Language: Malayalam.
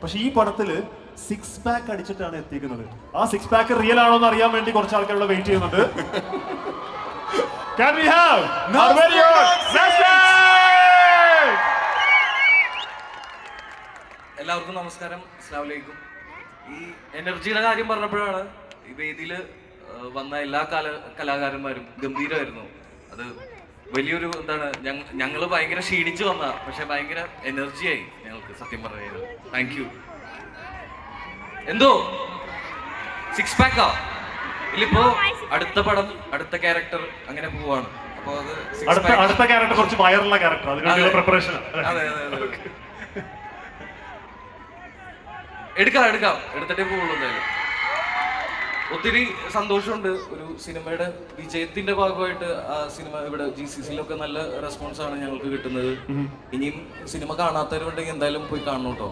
പക്ഷെ ഈ പടത്തില് 6 പാക്ക് അടിച്ചിട്ടാണ് എത്തിക്കുന്നത്. ആ 6 പാക്ക് റിയൽ ആണോ എന്ന് അറിയാൻ വേണ്ടി കുറച്ച് ആൾക്കാരുടെ വെയിറ്റ് ചെയ്യുന്നുണ്ട്. Can we have our very own Nasty? എല്ലാവർക്കും നമസ്കാരം, അസ്സലാമു അലൈക്കും. ഈ എനർജിയുടെ കാര്യം പറഞ്ഞപ്പോഴാണ് ഈ വേദിയിൽ വന്ന എല്ലാ കലാകാരന്മാരും ഗംഭീരമായിരുന്നു. അത് വലിയൊരു എന്താണ്, ഞങ്ങൾ ഭയങ്കര ക്ഷീണിച്ചു വന്ന, പക്ഷെ ഭയങ്കര എനർജിയായി ഞങ്ങൾക്ക്. സത്യം പറഞ്ഞു താങ്ക് യു. എന്തോ 6 പാക്കാ ഇല്ലിപ്പോ അടുത്ത പടം, അടുത്ത ക്യാരക്ടർ അങ്ങനെ പോവാണ്. അപ്പൊ അത് അടുത്ത ക്യാരക്ടർ കുറച്ച് വയറുള്ള ക്യാരക്ടർ, അതിനുള്ള പ്രിപ്പറേഷൻ. അതെ അതെ അതെ, എടുക്കാം എടുത്തിട്ടേ പോകുള്ളൂ. എന്തായാലും ഒത്തിരി സന്തോഷമുണ്ട്. ഒരു സിനിമയുടെ വിജയത്തിന്റെ ഭാഗമായിട്ട് ആ സിനിമ ഇവിടെ GCCയിലൊക്കെ നല്ല റെസ്പോൺസ് ആണ് ഞങ്ങൾക്ക് കിട്ടുന്നത്. ഇനിയും സിനിമ കാണാത്തവരുണ്ടെങ്കിൽ എന്തായാലും പോയി കാണണം കേട്ടോ.